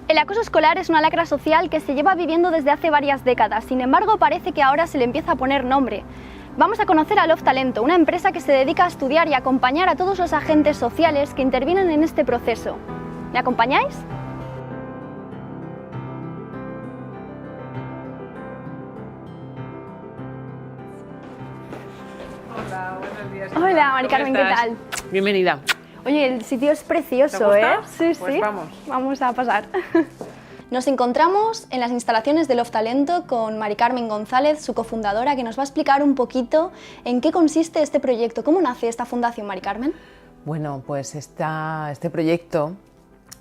El acoso escolar es una lacra social que se lleva viviendo desde hace varias décadas, sin embargo parece que ahora se le empieza a poner nombre. Vamos a conocer a Love Talento, una empresa que se dedica a estudiar y acompañar a todos los agentes sociales que intervienen en este proceso. ¿Me acompañáis? Hola, buenos días. Hola, Mari Carmen, ¿qué tal? Bienvenida. Oye, el sitio es precioso, ¿Te gusta? ¿eh? Sí, Pues sí. vamos. Vamos a pasar. Nos encontramos en las instalaciones de Love Talento con Mari Carmen González, su cofundadora, que nos va a explicar un poquito en qué consiste este proyecto. ¿Cómo nace esta fundación, Mari Carmen? Bueno, pues este proyecto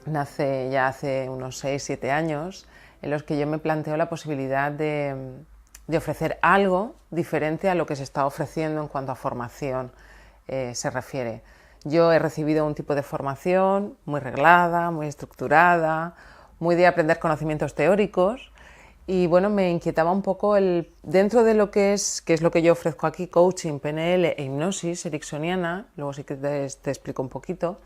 nace ya hace unos 6-7 años, en los que yo me planteo la posibilidad de ofrecer algo diferente a lo que se está ofreciendo en cuanto a formación se refiere. Yo he recibido un tipo de formación muy reglada, muy estructurada, muy de aprender conocimientos teóricos y bueno, me inquietaba un poco dentro de lo que es lo que yo ofrezco aquí, coaching, PNL e hipnosis ericksoniana, luego sí que te explico un poquito,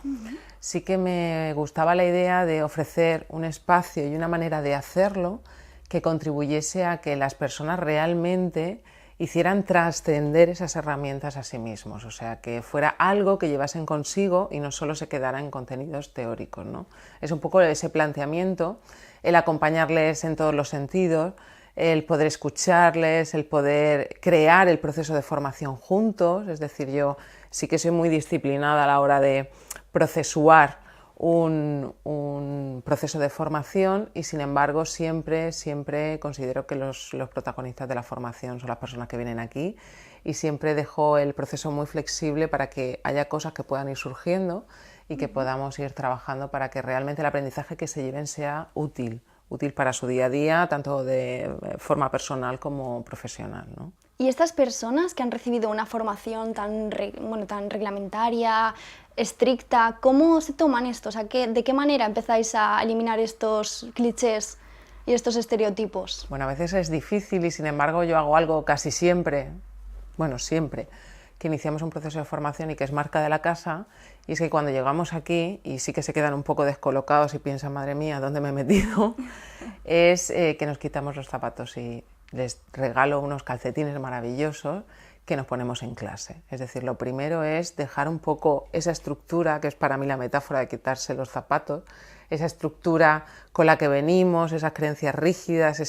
sí que me gustaba la idea de ofrecer un espacio y una manera de hacerlo que contribuyese a que las personas realmente hicieran trascender esas herramientas a sí mismos, o sea, que fuera algo que llevasen consigo y no solo se quedara en contenidos teóricos, ¿no? Es un poco ese planteamiento, el acompañarles en todos los sentidos, el poder escucharles, el poder crear el proceso de formación juntos, es decir, yo sí que soy muy disciplinada a la hora de procesuar un proceso de formación y sin embargo siempre considero que los protagonistas de la formación son las personas que vienen aquí y siempre dejo el proceso muy flexible para que haya cosas que puedan ir surgiendo y que podamos ir trabajando para que realmente el aprendizaje que se lleven sea útil para su día a día, tanto de forma personal como profesional, ¿no? Y estas personas que han recibido una formación tan reglamentaria, estricta, ¿cómo se toman esto? O sea, ¿de qué manera empezáis a eliminar estos clichés y estos estereotipos? Bueno, a veces es difícil y sin embargo yo hago algo casi siempre, que iniciamos un proceso de formación y que es marca de la casa, y es que cuando llegamos aquí, y sí que se quedan un poco descolocados y piensan, madre mía, ¿dónde me he metido? Es que nos quitamos los zapatos y les regalo unos calcetines maravillosos que nos ponemos en clase. Es decir, lo primero es dejar un poco esa estructura, que es para mí la metáfora de quitarse los zapatos, esa estructura con la que venimos, esas creencias rígidas,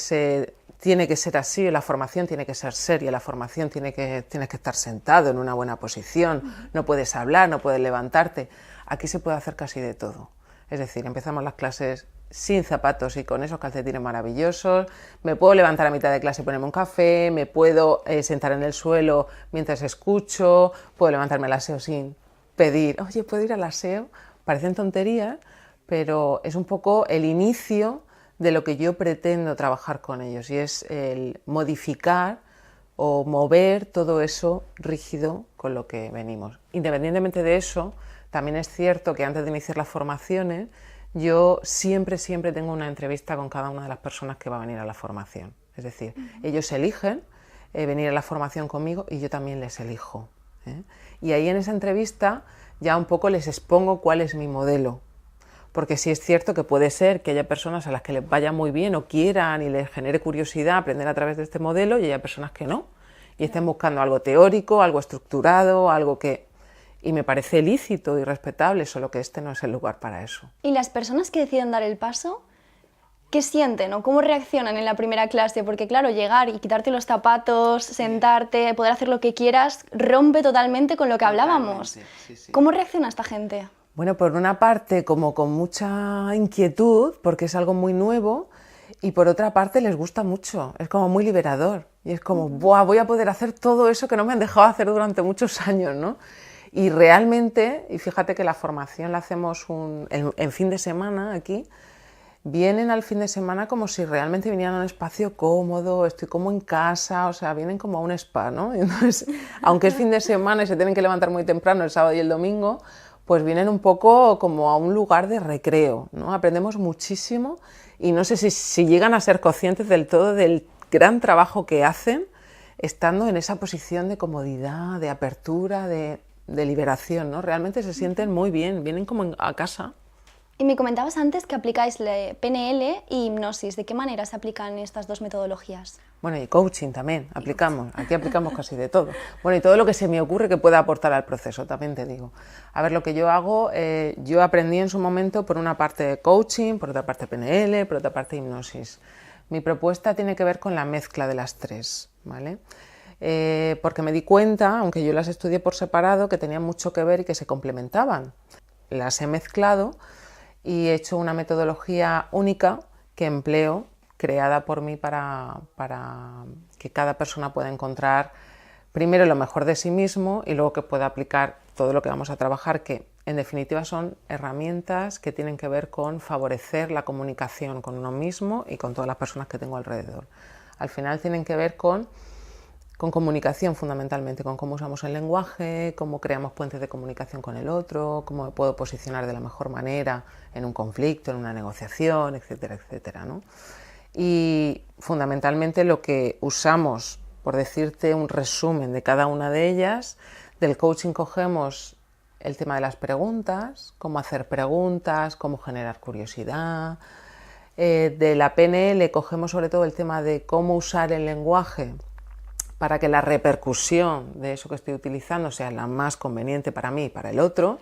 tiene que ser así, la formación tiene que ser seria, la formación tienes que estar sentado en una buena posición, no puedes hablar, no puedes levantarte. Aquí se puede hacer casi de todo. Es decir, empezamos las clases sin zapatos y con esos calcetines maravillosos, me puedo levantar a mitad de clase y ponerme un café, me puedo sentar en el suelo mientras escucho, puedo levantarme al aseo sin pedir, oye, ¿puedo ir al aseo? Parecen tonterías, pero es un poco el inicio de lo que yo pretendo trabajar con ellos y es el modificar o mover todo eso rígido con lo que venimos. Independientemente de eso, también es cierto que antes de iniciar las formaciones yo siempre tengo una entrevista con cada una de las personas que va a venir a la formación. Es decir, ellos eligen venir a la formación conmigo y yo también les elijo, ¿eh? Y ahí en esa entrevista ya un poco les expongo cuál es mi modelo. Porque sí es cierto que puede ser que haya personas a las que les vaya muy bien o quieran y les genere curiosidad aprender a través de este modelo y haya personas que no. Y estén buscando algo teórico, algo estructurado, algo que... Y me parece lícito y respetable, solo que este no es el lugar para eso. ¿Y las personas que deciden dar el paso, qué sienten o cómo reaccionan en la primera clase? Porque claro, llegar y quitarte los zapatos, sentarte, poder hacer lo que quieras, rompe totalmente con lo que hablábamos. Sí. ¿Cómo reacciona esta gente? Bueno, por una parte como con mucha inquietud, porque es algo muy nuevo, y por otra parte les gusta mucho, es como muy liberador. Y es como, ¡buah! Voy a poder hacer todo eso que no me han dejado hacer durante muchos años, ¿no? Y realmente, y fíjate que la formación la hacemos en fin de semana aquí, vienen al fin de semana como si realmente vinieran a un espacio cómodo, estoy como en casa, o sea, vienen como a un spa, ¿no? Entonces, aunque es fin de semana y se tienen que levantar muy temprano el sábado y el domingo, pues vienen un poco como a un lugar de recreo, ¿no? Aprendemos muchísimo y no sé si llegan a ser conscientes del todo del gran trabajo que hacen estando en esa posición de comodidad, de apertura, de liberación, ¿no? Realmente se sienten muy bien, vienen como a casa. Y me comentabas antes que aplicáis PNL y hipnosis. ¿De qué manera se aplican estas dos metodologías? Bueno, y coaching también aplicamos, aquí aplicamos casi de todo. Bueno, y todo lo que se me ocurre que pueda aportar al proceso, también te digo. A ver, lo que yo hago, yo aprendí en su momento por una parte coaching, por otra parte PNL, por otra parte hipnosis. Mi propuesta tiene que ver con la mezcla de las tres, ¿vale? Porque me di cuenta, aunque yo las estudié por separado, que tenían mucho que ver y que se complementaban. Las he mezclado y he hecho una metodología única que empleo, creada por mí para que cada persona pueda encontrar primero lo mejor de sí mismo y luego que pueda aplicar todo lo que vamos a trabajar, que en definitiva son herramientas que tienen que ver con favorecer la comunicación con uno mismo y con todas las personas que tengo alrededor. Al final tienen que ver con comunicación fundamentalmente, con cómo usamos el lenguaje, cómo creamos puentes de comunicación con el otro, cómo me puedo posicionar de la mejor manera en un conflicto, en una negociación, etcétera, etcétera, ¿no? Y fundamentalmente lo que usamos, por decirte un resumen de cada una de ellas, del coaching cogemos el tema de las preguntas, cómo hacer preguntas, cómo generar curiosidad. De la PNL cogemos sobre todo el tema de cómo usar el lenguaje para que la repercusión de eso que estoy utilizando sea la más conveniente para mí y para el otro.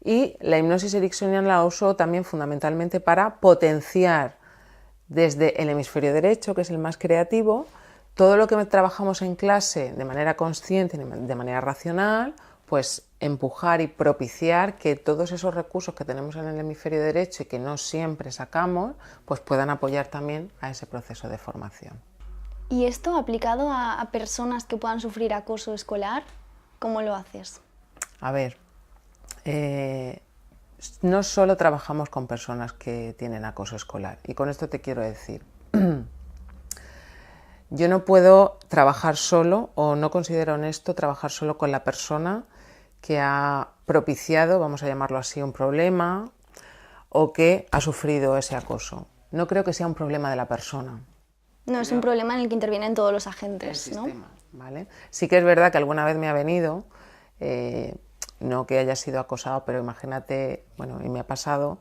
Y la hipnosis ericksoniana la uso también fundamentalmente para potenciar desde el hemisferio derecho, que es el más creativo, todo lo que trabajamos en clase de manera consciente, de manera racional, pues empujar y propiciar que todos esos recursos que tenemos en el hemisferio derecho y que no siempre sacamos, pues puedan apoyar también a ese proceso de formación. ¿Y esto aplicado a personas que puedan sufrir acoso escolar? ¿Cómo lo haces? A ver, no solo trabajamos con personas que tienen acoso escolar, y con esto te quiero decir, yo no puedo trabajar solo, o no considero honesto trabajar solo con la persona que ha propiciado, vamos a llamarlo así, un problema o que ha sufrido ese acoso. No creo que sea un problema de la persona. No, es un problema en el que intervienen todos los agentes, el ¿no? sistema, ¿vale? Sí que es verdad que alguna vez me ha venido, no que haya sido acosado, pero imagínate, bueno, y me ha pasado,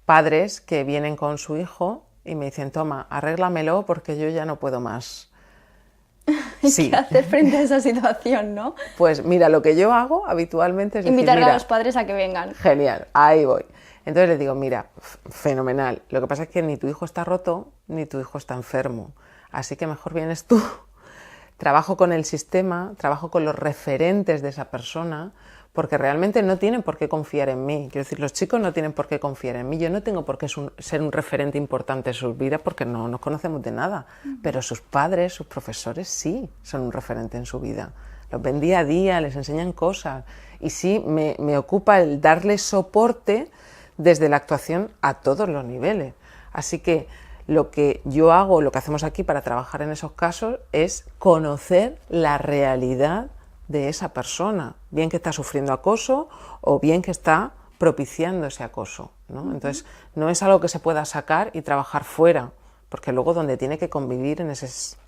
padres que vienen con su hijo y me dicen, toma, arréglamelo porque yo ya no puedo más. Sí. ¿Qué hacer frente a esa situación, no? Pues mira, lo que yo hago habitualmente es invitar decir, a los padres a que vengan. Genial, ahí voy. Entonces les digo, mira, fenomenal, lo que pasa es que ni tu hijo está roto, ni tu hijo está enfermo, así que mejor vienes tú. Trabajo con el sistema, trabajo con los referentes de esa persona, porque realmente no tienen por qué confiar en mí. Quiero decir, los chicos no tienen por qué confiar en mí. Yo no tengo por qué ser un referente importante en sus vidas porque no nos conocemos de nada. Pero sus padres, sus profesores sí son un referente en su vida. Los ven día a día, les enseñan cosas. Y sí, me ocupa el darles soporte desde la actuación a todos los niveles. Así que lo que yo hago, lo que hacemos aquí para trabajar en esos casos es conocer la realidad de esa persona, bien que está sufriendo acoso o bien que está propiciando ese acoso, ¿no? Entonces, no es algo que se pueda sacar y trabajar fuera, porque luego donde tiene que convivir es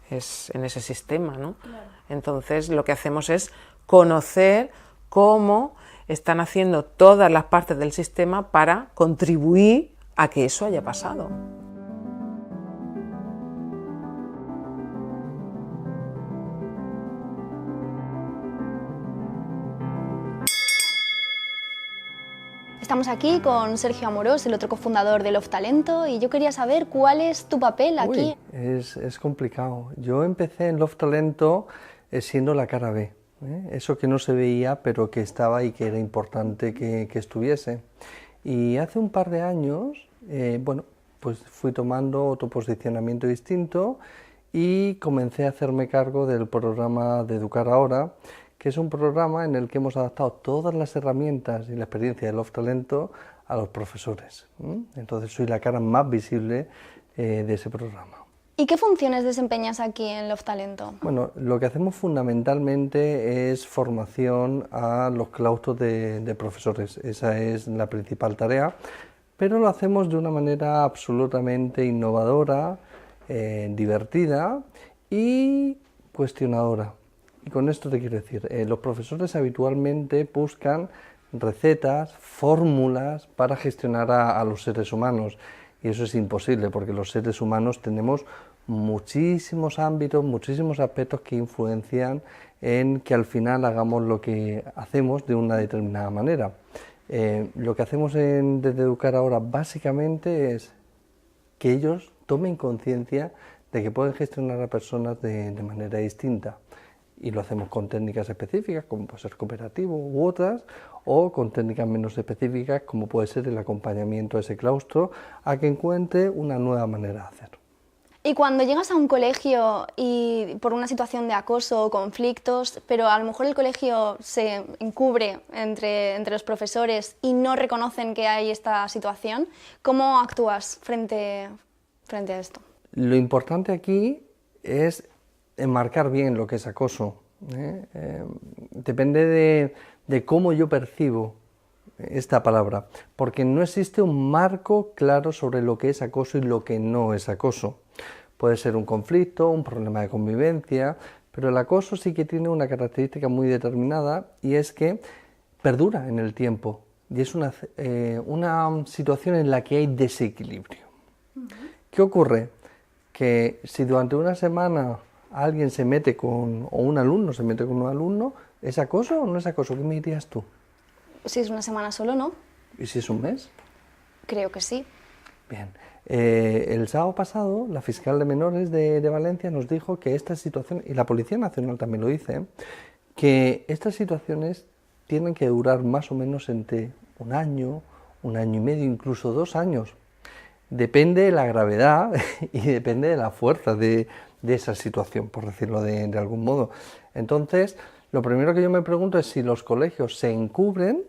en ese sistema, ¿no? Claro. Entonces, lo que hacemos es conocer cómo están haciendo todas las partes del sistema para contribuir a que eso haya pasado. Estamos aquí con Sergio Amorós, el otro cofundador de Love Talento, y yo quería saber cuál es tu papel aquí. Es complicado. Yo empecé en Love Talento siendo la cara B, eso que no se veía pero que estaba y que era importante que estuviese. Y hace un par de años, bueno, pues fui tomando otro posicionamiento distinto y comencé a hacerme cargo del programa de Educar Ahora, que es un programa en el que hemos adaptado todas las herramientas y la experiencia de Love Talento a los profesores. Entonces soy la cara más visible de ese programa. ¿Y qué funciones desempeñas aquí en Love Talento? Bueno, lo que hacemos fundamentalmente es formación a los claustros de profesores. Esa es la principal tarea, pero lo hacemos de una manera absolutamente innovadora, divertida y cuestionadora. Y con esto te quiero decir, los profesores habitualmente buscan recetas, fórmulas para gestionar a los seres humanos. Y eso es imposible, porque los seres humanos tenemos muchísimos ámbitos, muchísimos aspectos que influencian en que al final hagamos lo que hacemos de una determinada manera. Lo que hacemos desde Educar Ahora básicamente es que ellos tomen conciencia de que pueden gestionar a personas de manera distinta. Y lo hacemos con técnicas específicas, como puede ser cooperativo u otras, o con técnicas menos específicas, como puede ser el acompañamiento a ese claustro, a que encuentre una nueva manera de hacer. Y cuando llegas a un colegio y por una situación de acoso o conflictos, pero a lo mejor el colegio se encubre entre los profesores y no reconocen que hay esta situación, ¿cómo actúas frente a esto? Lo importante aquí es enmarcar bien lo que es acoso. Depende de cómo yo percibo esta palabra, porque no existe un marco claro sobre lo que es acoso y lo que no es acoso. Puede ser un conflicto, un problema de convivencia, pero el acoso sí que tiene una característica muy determinada y es que perdura en el tiempo y es una situación en la que hay desequilibrio. ¿Qué ocurre? Que si durante una semana alguien se mete o un alumno se mete con un alumno, ¿es acoso o no es acoso? ¿Qué me dirías tú? Si es una semana solo, ¿no? ¿Y si es un mes? Creo que sí. Bien. El sábado pasado, la fiscal de menores de Valencia nos dijo que esta situación, y la Policía Nacional también lo dice, que estas situaciones tienen que durar más o menos entre un año y medio, incluso 2 años. Depende de la gravedad y depende de la fuerza de esa situación, por decirlo de algún modo. Entonces, lo primero que yo me pregunto es si los colegios se encubren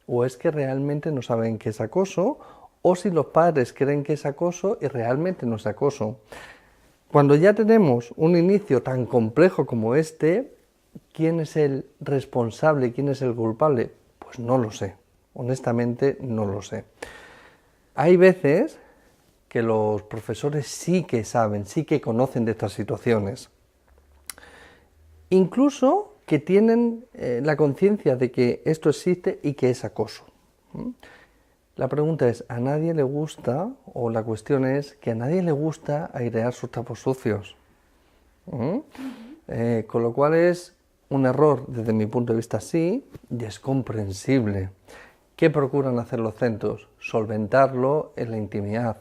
o es que realmente no saben qué es acoso, o si los padres creen que es acoso y realmente no es acoso. Cuando ya tenemos un inicio tan complejo como este, ¿quién es el responsable, quién es el culpable? Pues no lo sé, honestamente no lo sé. Hay veces que los profesores sí que saben, sí que conocen de estas situaciones. Incluso que tienen la conciencia de que esto existe y que es acoso. La pregunta es, ¿a nadie le gusta? O la cuestión es que a nadie le gusta airear sus trapos sucios. Con lo cual es un error, desde mi punto de vista sí, y es comprensible. ¿Qué procuran hacer los centros? Solventarlo en la intimidad.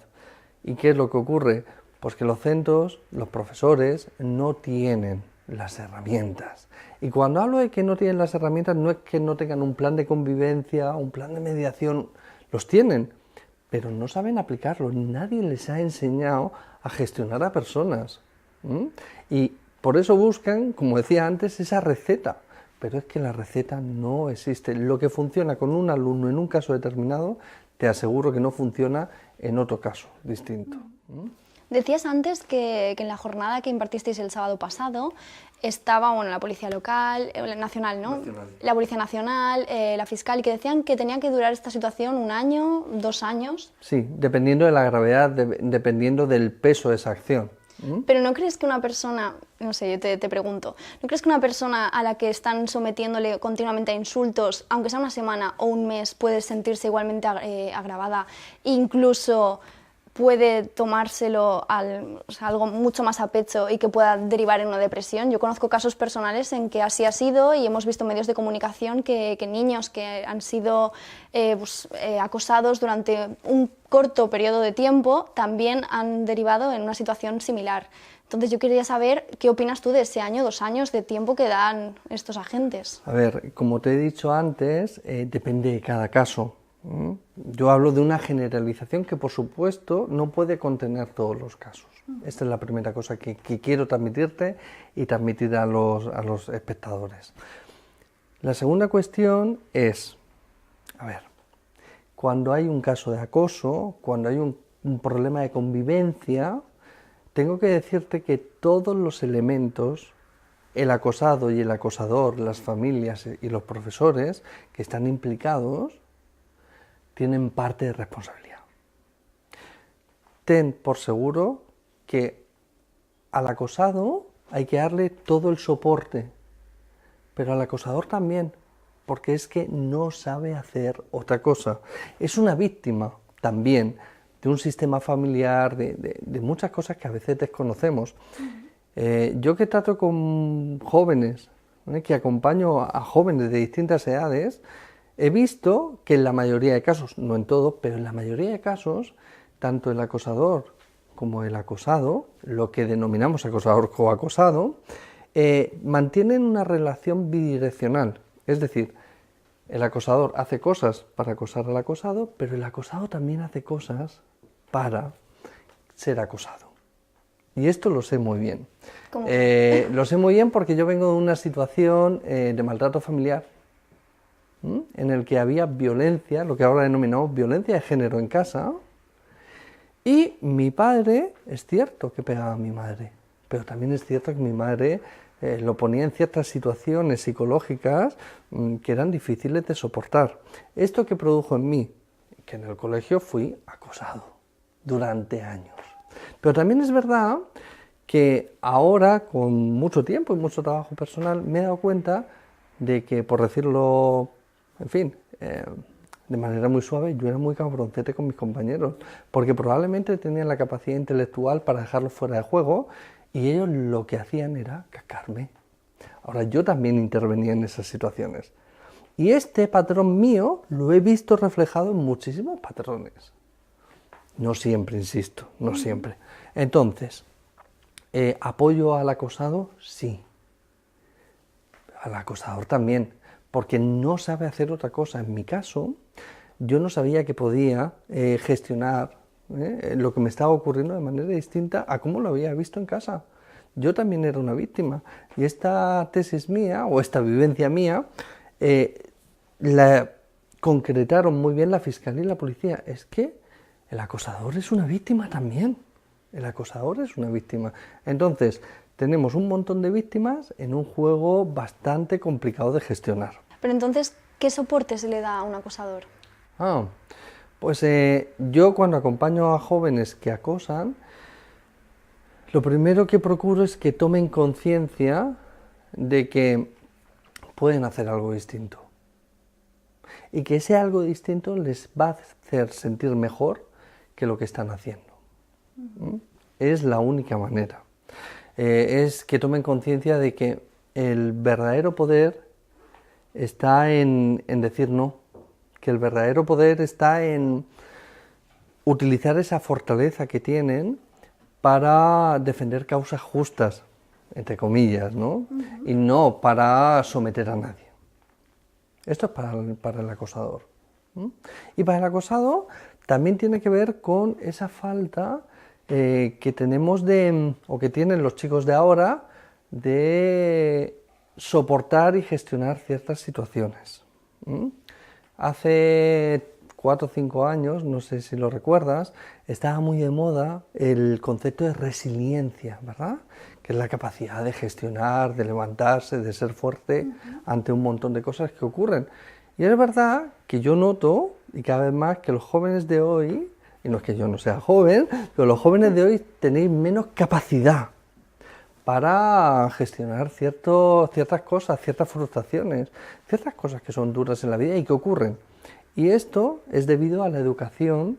¿Y qué es lo que ocurre? Pues que los centros, los profesores, no tienen las herramientas. Y cuando hablo de que no tienen las herramientas, no es que no tengan un plan de convivencia, un plan de mediación, los tienen, pero no saben aplicarlo. Nadie les ha enseñado a gestionar a personas. Y por eso buscan, como decía antes, esa receta. Pero es que la receta no existe. Lo que funciona con un alumno en un caso determinado, te aseguro que no funciona en otro caso distinto. Decías antes que en la jornada que impartisteis el sábado pasado estaba la policía local, nacional, ¿no? Nacional. La policía nacional, la fiscal, y que decían que tenía que durar esta situación 1 año, 2 años. Sí, dependiendo de la gravedad, dependiendo del peso de esa acción. Pero ¿no crees que una persona, no sé, yo te pregunto, ¿no crees que una persona a la que están sometiéndole continuamente a insultos, aunque sea 1 semana o 1 mes, puede sentirse igualmente agravada, incluso puede tomárselo algo mucho más a pecho y que pueda derivar en una depresión? Yo conozco casos personales en que así ha sido y hemos visto medios de comunicación que niños que han sido acosados durante un corto periodo de tiempo también han derivado en una situación similar. Entonces yo quería saber qué opinas tú de ese 1 o 2 años de tiempo que dan estos agentes. A ver, como te he dicho antes, depende de cada caso. Yo hablo de una generalización que, por supuesto, no puede contener todos los casos. Esta es la primera cosa que quiero transmitirte y transmitir a los espectadores. La segunda cuestión es, a ver, cuando hay un caso de acoso, cuando hay un problema de convivencia, tengo que decirte que todos los elementos, el acosado y el acosador, las familias y los profesores que están implicados, tienen parte de responsabilidad. Ten por seguro que al acosado hay que darle todo el soporte, pero al acosador también, porque es que no sabe hacer otra cosa. Es una víctima también de un sistema familiar, de muchas cosas que a veces desconocemos. Yo que trato con jóvenes, que acompaño a jóvenes de distintas edades, he visto que en la mayoría de casos, no en todos, pero en la mayoría de casos, tanto el acosador como el acosado, lo que denominamos acosador o acosado, mantienen una relación bidireccional. Es decir, el acosador hace cosas para acosar al acosado, pero el acosado también hace cosas para ser acosado. Y esto lo sé muy bien. Lo sé muy bien porque yo vengo de una situación de maltrato familiar, en el que había violencia, lo que ahora denominamos violencia de género en casa, y mi padre, es cierto que pegaba a mi madre, pero también es cierto que mi madre lo ponía en ciertas situaciones psicológicas que eran difíciles de soportar. Esto que produjo en mí, que en el colegio fui acosado durante años. Pero también es verdad que ahora, con mucho tiempo y mucho trabajo personal, me he dado cuenta de que, por decirlo, en fin, de manera muy suave, yo era muy cabroncete con mis compañeros, porque probablemente tenían la capacidad intelectual para dejarlos fuera de juego y ellos lo que hacían era cacarme. Ahora, yo también intervenía en esas situaciones. Y este patrón mío lo he visto reflejado en muchísimos patrones. No siempre, insisto, no siempre. Entonces, ¿apoyo al acosado? Sí. Al acosador también, porque no sabe hacer otra cosa. En mi caso, yo no sabía que podía gestionar lo que me estaba ocurriendo de manera distinta a cómo lo había visto en casa. Yo también era una víctima. Y esta tesis mía, o esta vivencia mía, la concretaron muy bien la fiscalía y la policía. Es que el acosador es una víctima también. El acosador es una víctima. Entonces, tenemos un montón de víctimas en un juego bastante complicado de gestionar. Pero entonces, ¿qué soporte se le da a un acosador? Pues yo cuando acompaño a jóvenes que acosan, lo primero que procuro es que tomen conciencia de que pueden hacer algo distinto. Y que ese algo distinto les va a hacer sentir mejor que lo que están haciendo. Es la única manera. Es que tomen conciencia de que el verdadero poder está en decir no, que el verdadero poder está en utilizar esa fortaleza que tienen para defender causas justas, entre comillas, ¿no? Y no para someter a nadie. Esto es para el acosador. Y para el acosado también tiene que ver con esa falta que tenemos o que tienen los chicos de ahora de soportar y gestionar ciertas situaciones. Hace 4 o 5 años, no sé si lo recuerdas, estaba muy de moda el concepto de resiliencia, ¿verdad? Que es la capacidad de gestionar, de levantarse, de ser fuerte ante un montón de cosas que ocurren. Y es verdad que yo noto, y cada vez más, que los jóvenes de hoy, y no es que yo no sea joven, pero los jóvenes de hoy tenéis menos capacidad para gestionar ciertas cosas, ciertas frustraciones, ciertas cosas que son duras en la vida y que ocurren. Y esto es debido a la educación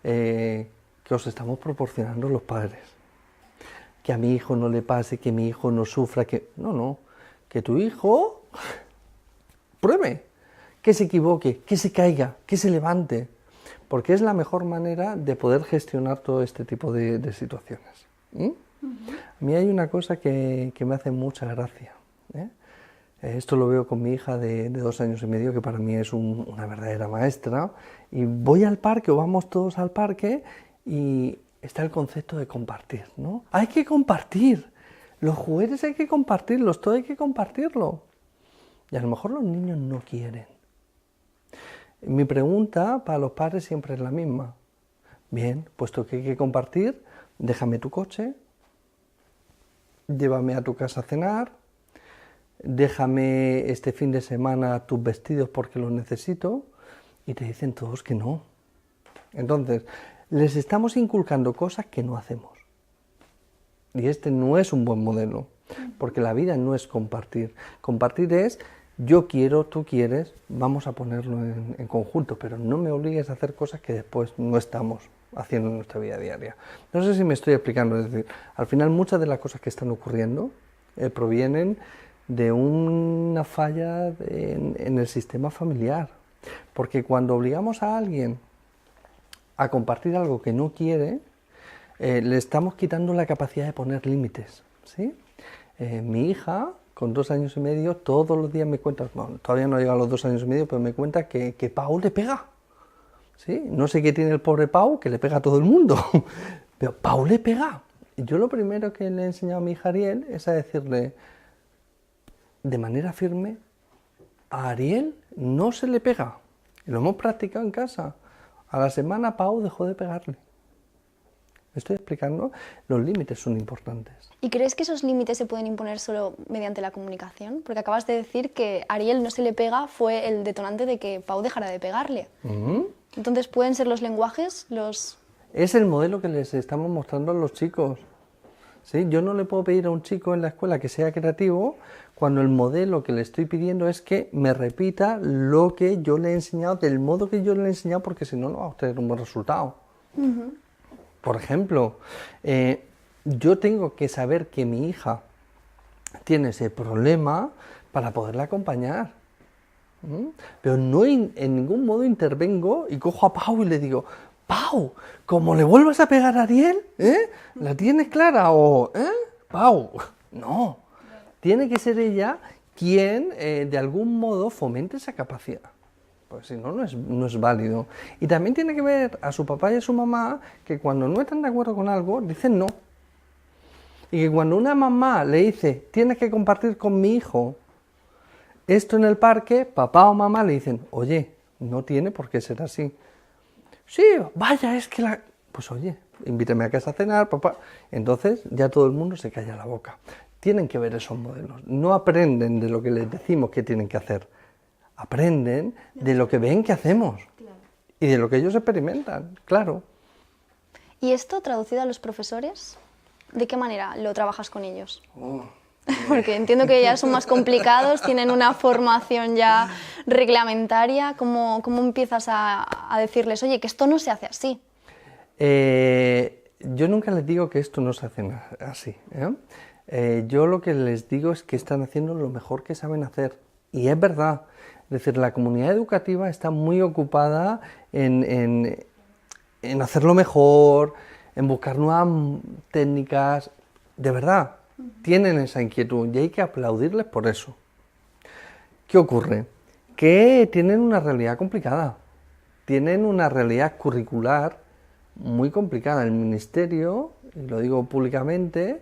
que os estamos proporcionando los padres. Que a mi hijo no le pase, que mi hijo no sufra, que... No, que tu hijo pruebe, que se equivoque, que se caiga, que se levante, porque es la mejor manera de poder gestionar todo este tipo de situaciones. A mí hay una cosa que me hace mucha gracia. Esto lo veo con mi hija de 2 años y medio, que para mí es una verdadera maestra, y voy al parque o vamos todos al parque y está el concepto de compartir, ¿no? Hay que compartir, los juguetes hay que compartirlos, todo hay que compartirlo. Y a lo mejor los niños no quieren. Mi pregunta para los padres siempre es la misma. Bien, puesto que hay que compartir, déjame tu coche, llévame a tu casa a cenar, déjame este fin de semana tus vestidos porque los necesito, y te dicen todos que no. Entonces, les estamos inculcando cosas que no hacemos. Y este no es un buen modelo, porque la vida no es compartir. Compartir es yo quiero, tú quieres, vamos a ponerlo en conjunto, pero no me obligues a hacer cosas que después no estamos haciendo en nuestra vida diaria. No sé si me estoy explicando, es decir, al final muchas de las cosas que están ocurriendo provienen de una falla en el sistema familiar, porque cuando obligamos a alguien a compartir algo que no quiere, le estamos quitando la capacidad de poner límites, ¿sí? Mi hija, con 2 años y medio, todos los días me cuenta, bueno, todavía no ha llegado a los 2 años y medio, pero me cuenta que Pau le pega, ¿sí? No sé qué tiene el pobre Pau, que le pega a todo el mundo, pero Pau le pega. Y yo lo primero que le he enseñado a mi hija Ariel es a decirle, de manera firme, a Ariel no se le pega. Y lo hemos practicado en casa. A la semana Pau dejó de pegarle. ¿Me estoy explicando? Los límites son importantes. ¿Y crees que esos límites se pueden imponer solo mediante la comunicación? Porque acabas de decir que Ariel no se le pega fue el detonante de que Pau dejara de pegarle. Entonces, ¿pueden ser los lenguajes los...? Es el modelo que les estamos mostrando a los chicos. ¿Sí? Yo no le puedo pedir a un chico en la escuela que sea creativo cuando el modelo que le estoy pidiendo es que me repita lo que yo le he enseñado, del modo que yo le he enseñado, porque si no, no va a obtener un buen resultado. Por ejemplo, yo tengo que saber que mi hija tiene ese problema para poderla acompañar. Pero no en ningún modo intervengo y cojo a Pau y le digo, Pau, como le vuelvas a pegar a Ariel, ¿la tienes clara? O, Pau, no. Tiene que ser ella quien de algún modo fomente esa capacidad. Pues si no, no es válido. Y también tiene que ver a su papá y a su mamá que cuando no están de acuerdo con algo, dicen no. Y que cuando una mamá le dice, tienes que compartir con mi hijo esto en el parque, papá o mamá le dicen, oye, no tiene por qué ser así. Sí, vaya, es que la... Pues oye, invítame a casa a cenar, papá. Entonces ya todo el mundo se calla la boca. Tienen que ver esos modelos. No aprenden de lo que les decimos que tienen que hacer. Aprenden de lo que ven que hacemos. Y de lo que ellos experimentan, claro. ¿Y esto traducido a los profesores? ¿De qué manera lo trabajas con ellos? Porque entiendo que ya son más complicados, tienen una formación ya reglamentaria. ¿Cómo empiezas a decirles, oye, que esto no se hace así? Yo nunca les digo que esto no se hace así. Yo lo que les digo es que están haciendo lo mejor que saben hacer. Y es verdad. Es decir, la comunidad educativa está muy ocupada en hacerlo mejor, en buscar nuevas técnicas. De verdad, tienen esa inquietud y hay que aplaudirles por eso. ¿Qué ocurre? Que tienen una realidad complicada. Tienen una realidad curricular muy complicada. El Ministerio, y lo digo públicamente,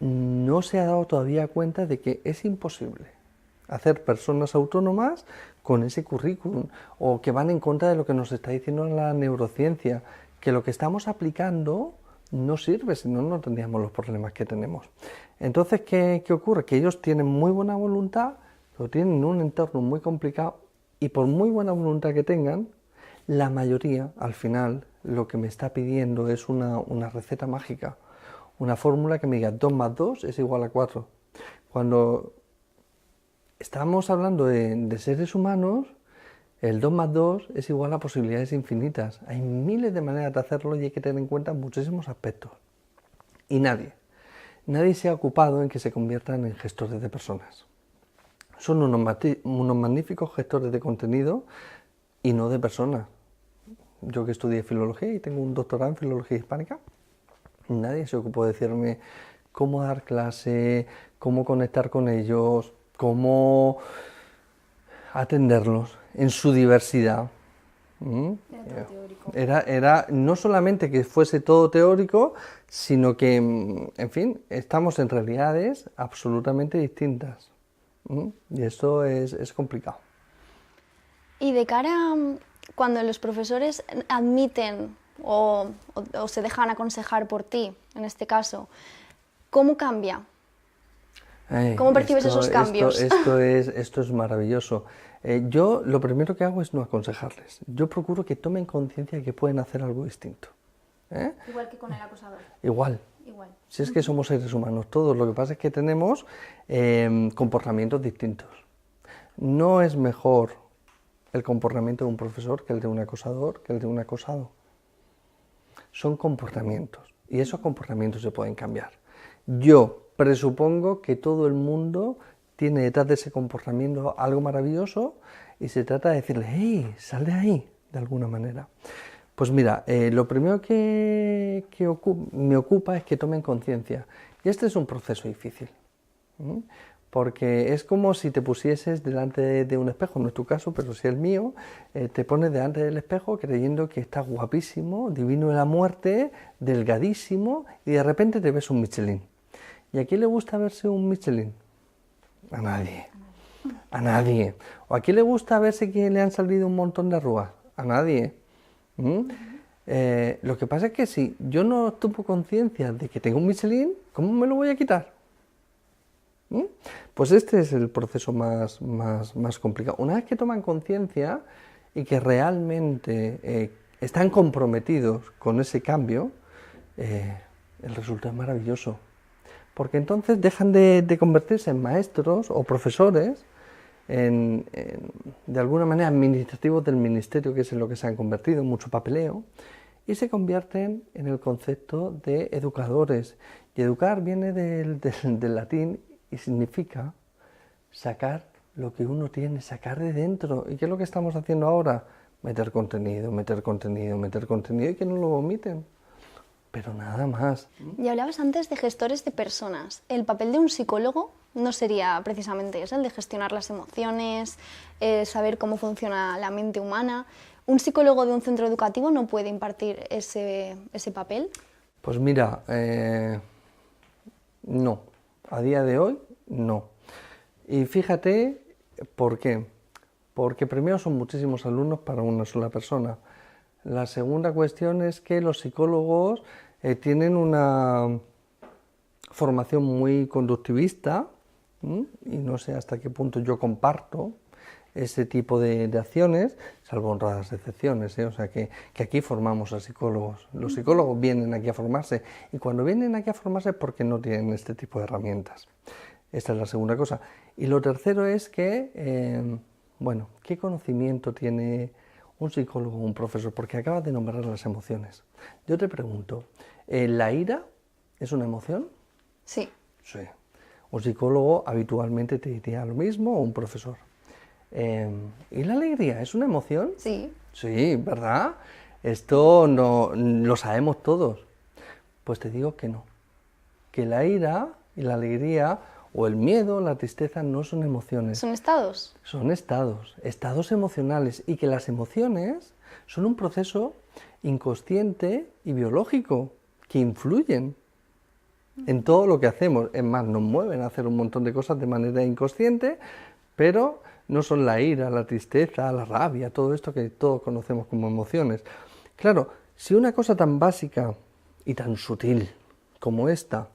no se ha dado todavía cuenta de que es imposible hacer personas autónomas con ese currículum, o que van en contra de lo que nos está diciendo la neurociencia, que lo que estamos aplicando no sirve, si no, no tendríamos los problemas que tenemos. Entonces, ¿qué ocurre? Que ellos tienen muy buena voluntad, pero tienen un entorno muy complicado, y por muy buena voluntad que tengan, la mayoría, al final, lo que me está pidiendo es una receta mágica, una fórmula que me diga 2 más 2 es igual a 4. Cuando estamos hablando de seres humanos, el 2 más 2 es igual a posibilidades infinitas. Hay miles de maneras de hacerlo y hay que tener en cuenta muchísimos aspectos. Y nadie se ha ocupado en que se conviertan en gestores de personas. Son unos magníficos gestores de contenido y no de personas. Yo que estudié filología y tengo un doctorado en filología hispánica, nadie se ocupó de decirme cómo dar clase, cómo conectar con ellos, cómo atenderlos en su diversidad. Era no solamente que fuese todo teórico, sino que, en fin, estamos en realidades absolutamente distintas. Y esto es complicado. Y de cara a cuando los profesores admiten o se dejan aconsejar por ti, en este caso, ¿cómo cambia? ¿Cómo percibes esos cambios? Esto es maravilloso. Yo lo primero que hago es no aconsejarles. Yo procuro que tomen conciencia de que pueden hacer algo distinto. Igual que con el acosador. Igual. Si es que somos seres humanos todos, lo que pasa es que tenemos comportamientos distintos. No es mejor el comportamiento de un profesor que el de un acosador, que el de un acosado. Son comportamientos y esos comportamientos se pueden cambiar. Yo presupongo que todo el mundo tiene detrás de ese comportamiento algo maravilloso y se trata de decirle, ¡hey, sal de ahí!, de alguna manera. Pues mira, lo primero que me ocupa es que tomen conciencia. Y este es un proceso difícil, porque es como si te pusieses delante de un espejo, no es tu caso, pero si es el mío, te pones delante del espejo creyendo que estás guapísimo, divino de la muerte, delgadísimo, y de repente te ves un Michelin. ¿Y a quién le gusta verse un Michelin? A nadie. A nadie. ¿O a quién le gusta verse que le han salido un montón de arrugas? A nadie. Lo que pasa es que si yo no tomo conciencia de que tengo un Michelin, ¿cómo me lo voy a quitar? Pues este es el proceso más complicado. Una vez que toman conciencia y que realmente están comprometidos con ese cambio, el resultado es maravilloso. Porque entonces dejan de convertirse en maestros o profesores, de alguna manera administrativos del ministerio, que es en lo que se han convertido, mucho papeleo, y se convierten en el concepto de educadores. Y educar viene del latín y significa sacar lo que uno tiene, sacar de dentro. ¿Y qué es lo que estamos haciendo ahora? Meter contenido, meter contenido, meter contenido y que no lo vomiten. Pero nada más. Y hablabas antes de gestores de personas. El papel de un psicólogo no sería precisamente ese, el de gestionar las emociones, saber cómo funciona la mente humana. ¿Un psicólogo de un centro educativo no puede impartir ese papel? Pues mira, no. A día de hoy, no. Y fíjate, ¿por qué? Porque primero son muchísimos alumnos para una sola persona. La segunda cuestión es que los psicólogos tienen una formación muy conductivista, y no sé hasta qué punto yo comparto ese tipo de acciones, salvo honradas excepciones, o sea que aquí formamos a psicólogos. Los psicólogos vienen aquí a formarse y cuando vienen aquí a formarse es porque no tienen este tipo de herramientas. Esta es la segunda cosa. Y lo tercero es que, ¿qué conocimiento tiene un psicólogo o un profesor? Porque acabas de nombrar las emociones. Yo te pregunto, ¿la ira es una emoción? Sí. Sí. Un psicólogo habitualmente te diría lo mismo, o un profesor. ¿Y la alegría es una emoción? Sí. Sí, ¿verdad? Esto no lo sabemos todos. Pues te digo que no. Que la ira y la alegría o el miedo, la tristeza no son emociones. ¿Son estados? Son estados emocionales, y que las emociones son un proceso inconsciente y biológico que influyen en todo lo que hacemos. Es más, nos mueven a hacer un montón de cosas de manera inconsciente, pero no son la ira, la tristeza, la rabia, todo esto que todos conocemos como emociones. Claro, si una cosa tan básica y tan sutil como esta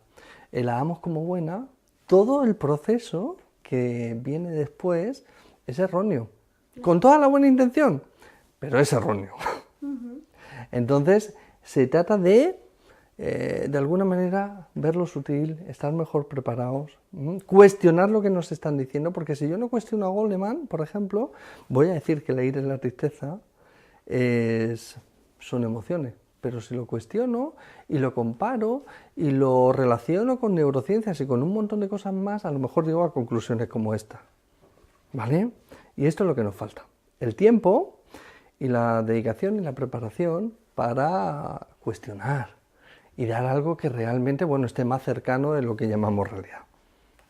la damos como buena, todo el proceso que viene después es erróneo. Con toda la buena intención, pero es erróneo. Entonces, se trata de alguna manera, ver lo sutil, estar mejor preparados, cuestionar lo que nos están diciendo, porque si yo no cuestiono a Goleman, por ejemplo, voy a decir que la ira y la tristeza son emociones. Pero si lo cuestiono y lo comparo y lo relaciono con neurociencias y con un montón de cosas más, a lo mejor llego a conclusiones como esta. ¿Vale? Y esto es lo que nos falta. El tiempo y la dedicación y la preparación para cuestionar y dar algo que realmente, esté más cercano de lo que llamamos realidad.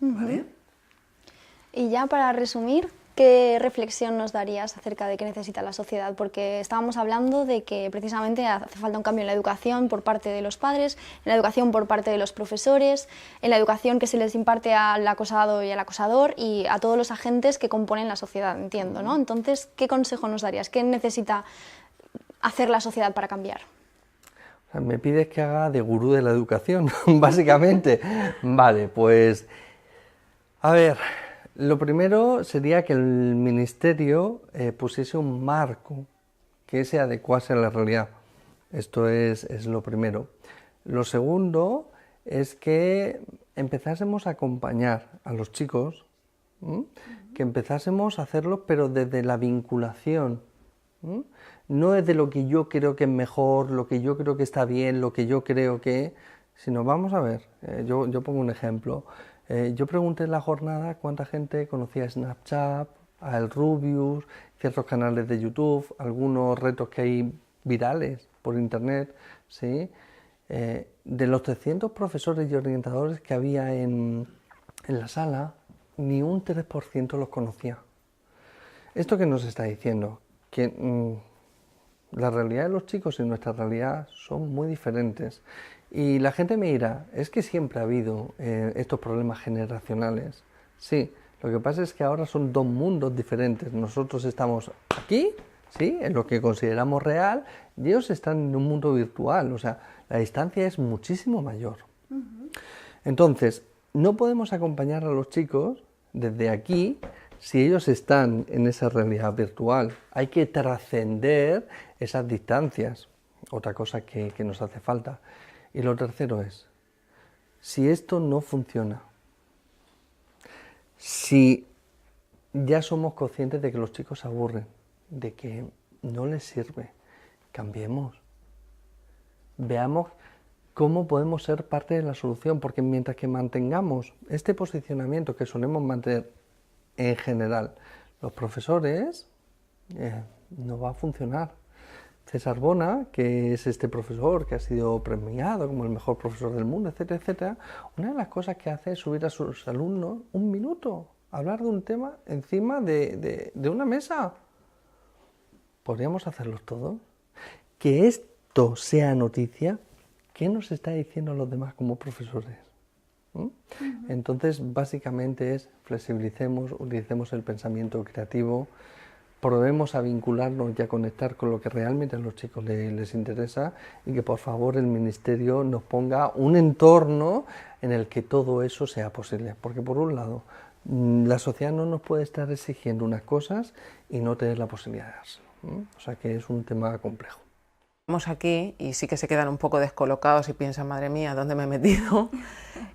¿Vale? Y ya para resumir, ¿qué reflexión nos darías acerca de qué necesita la sociedad? Porque estábamos hablando de que precisamente hace falta un cambio en la educación por parte de los padres, en la educación por parte de los profesores, en la educación que se les imparte al acosado y al acosador y a todos los agentes que componen la sociedad, entiendo, ¿no? Entonces, ¿qué consejo nos darías? ¿Qué necesita hacer la sociedad para cambiar? Me pides que haga de gurú de la educación, básicamente. Vale, pues, a ver, lo primero sería que el ministerio pusiese un marco que se adecuase a la realidad. Esto es lo primero. Lo segundo es que empezásemos a acompañar a los chicos Que empezásemos a hacerlo, pero desde la vinculación. No es de lo que yo creo que es mejor, lo que yo creo que está bien, lo que yo creo que... Sino, vamos a ver, yo pongo un ejemplo. Yo pregunté en la jornada cuánta gente conocía Snapchat, a El Rubius, ciertos canales de YouTube, algunos retos que hay virales por internet, ¿sí? De los 300 profesores y orientadores que había en la sala, ni un 3% los conocía. ¿Esto qué nos está diciendo? Que la realidad de los chicos y nuestra realidad son muy diferentes. Y la gente me dirá, es que siempre ha habido estos problemas generacionales. Sí, lo que pasa es que ahora son dos mundos diferentes. Nosotros estamos aquí, ¿sí?, en lo que consideramos real, y ellos están en un mundo virtual. O sea, la distancia es muchísimo mayor. Entonces, no podemos acompañar a los chicos desde aquí si ellos están en esa realidad virtual. Hay que trascender esas distancias, otra cosa que nos hace falta. Y lo tercero es, si esto no funciona, si ya somos conscientes de que los chicos se aburren, de que no les sirve, cambiemos. Veamos cómo podemos ser parte de la solución, porque mientras que mantengamos este posicionamiento que solemos mantener en general los profesores, no va a funcionar. César Bona, que es este profesor que ha sido premiado como el mejor profesor del mundo, etcétera, etcétera, una de las cosas que hace es subir a sus alumnos un minuto, hablar de un tema encima de una mesa. ¿Podríamos hacerlo todos? Que esto sea noticia, ¿qué nos está diciendo los demás como profesores? Entonces, básicamente es flexibilicemos, utilicemos el pensamiento creativo, probemos a vincularnos y a conectar con lo que realmente a los chicos les interesa, y que por favor el Ministerio nos ponga un entorno en el que todo eso sea posible. Porque por un lado, la sociedad no nos puede estar exigiendo unas cosas y no tener la posibilidad de hacerlo. O sea que es un tema complejo. Estamos aquí y sí que se quedan un poco descolocados y piensan, madre mía, ¿dónde me he metido?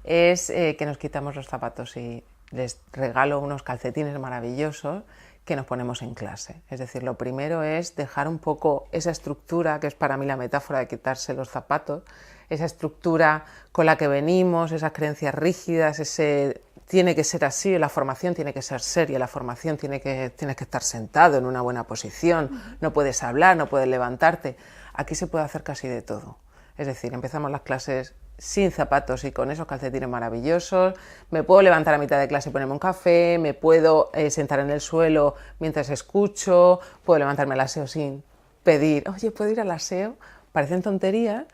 Es que nos quitamos los zapatos y les regalo unos calcetines maravillosos que nos ponemos en clase. Es decir, lo primero es dejar un poco esa estructura, que es para mí la metáfora de quitarse los zapatos, esa estructura con la que venimos, esas creencias rígidas, ese tiene que ser así, la formación tiene que ser seria, la formación tienes que estar sentado en una buena posición, no puedes hablar, no puedes levantarte. Aquí se puede hacer casi de todo. Es decir, empezamos las clases sin zapatos y con esos calcetines maravillosos, me puedo levantar a mitad de clase y ponerme un café, me puedo sentar en el suelo mientras escucho, puedo levantarme al aseo sin pedir, oye, ¿puedo ir al aseo? Parecen tonterías,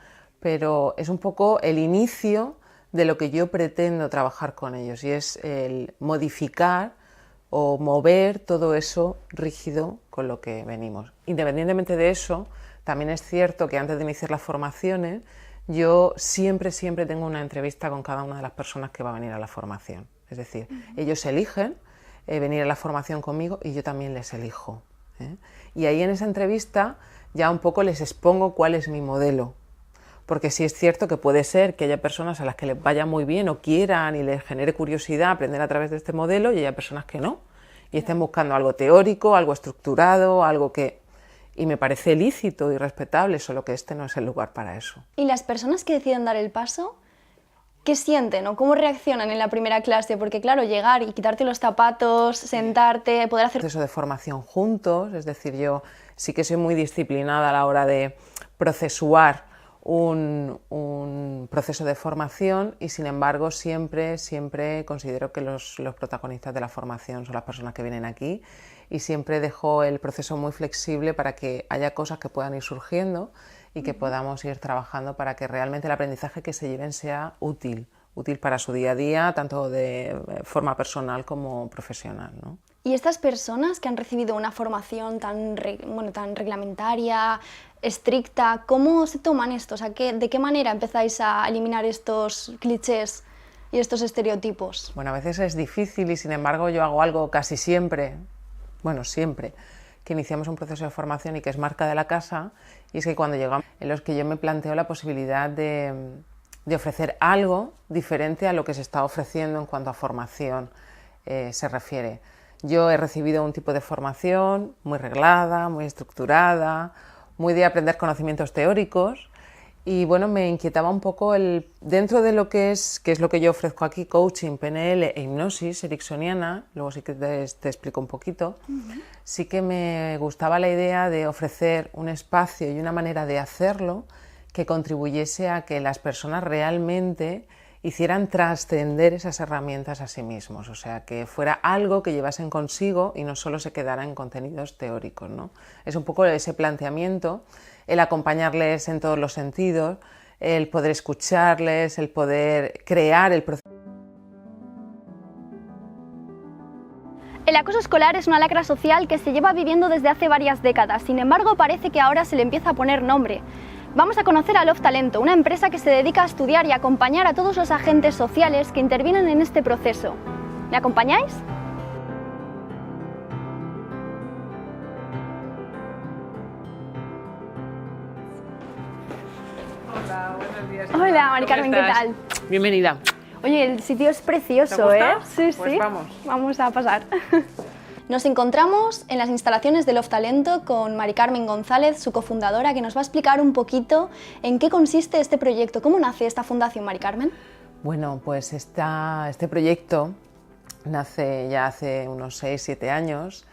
pero es un poco el inicio de lo que yo pretendo trabajar con ellos, y es el modificar o mover todo eso rígido con lo que venimos. Independientemente de eso, también es cierto que antes de iniciar las formaciones, yo siempre tengo una entrevista con cada una de las personas que va a venir a la formación. Es decir, ellos eligen venir a la formación conmigo y yo también les elijo. Y ahí en esa entrevista ya un poco les expongo cuál es mi modelo. Porque sí es cierto que puede ser que haya personas a las que les vaya muy bien o quieran y les genere curiosidad aprender a través de este modelo, y haya personas que no. Y estén buscando algo teórico, algo estructurado, algo que... Y me parece lícito y respetable, solo que este no es el lugar para eso. ¿Y las personas que deciden dar el paso, qué sienten o cómo reaccionan en la primera clase? Porque claro, llegar y quitarte los zapatos, sentarte, poder hacer... Proceso de formación juntos, es decir, yo sí que soy muy disciplinada a la hora de procesuar un proceso de formación, y sin embargo siempre considero que los protagonistas de la formación son las personas que vienen aquí, y siempre dejo el proceso muy flexible para que haya cosas que puedan ir surgiendo y que podamos ir trabajando para que realmente el aprendizaje que se lleven sea útil para su día a día, tanto de forma personal como profesional, ¿no? Y estas personas que han recibido una formación tan reglamentaria, estricta, ¿cómo se toman esto? O sea, ¿de qué manera empezáis a eliminar estos clichés y estos estereotipos? Bueno, a veces es difícil y sin embargo yo hago algo casi siempre, que iniciamos un proceso de formación y que es marca de la casa, y es que cuando llegamos, en los que yo me planteo la posibilidad de ofrecer algo diferente a lo que se está ofreciendo en cuanto a formación se refiere. Yo he recibido un tipo de formación muy reglada, muy estructurada, muy de aprender conocimientos teóricos y bueno, me inquietaba un poco dentro de lo que es lo que yo ofrezco aquí, coaching, PNL e hipnosis ericksoniana, luego sí que te explico un poquito, sí que me gustaba la idea de ofrecer un espacio y una manera de hacerlo que contribuyese a que las personas realmente hicieran trascender esas herramientas a sí mismos, o sea, que fuera algo que llevasen consigo y no solo se quedara en contenidos teóricos, ¿no? Es un poco ese planteamiento, el acompañarles en todos los sentidos, el poder escucharles, el poder crear el proceso. El acoso escolar es una lacra social que se lleva viviendo desde hace varias décadas, sin embargo parece que ahora se le empieza a poner nombre. Vamos a conocer a Love Talento, una empresa que se dedica a estudiar y acompañar a todos los agentes sociales que intervienen en este proceso. ¿Me acompañáis? Hola, buenos días. Hola, Mari Carmen, ¿qué tal? Bienvenida. Oye, el sitio es precioso, ¿Te ¿eh? gusta? Sí, Pues sí. vamos. Vamos a pasar. Nos encontramos en las instalaciones de Love Talento con Mari Carmen González, su cofundadora, que nos va a explicar un poquito en qué consiste este proyecto. ¿Cómo nace esta fundación, Mari Carmen? Bueno, pues este proyecto nace ya hace unos 6-7 años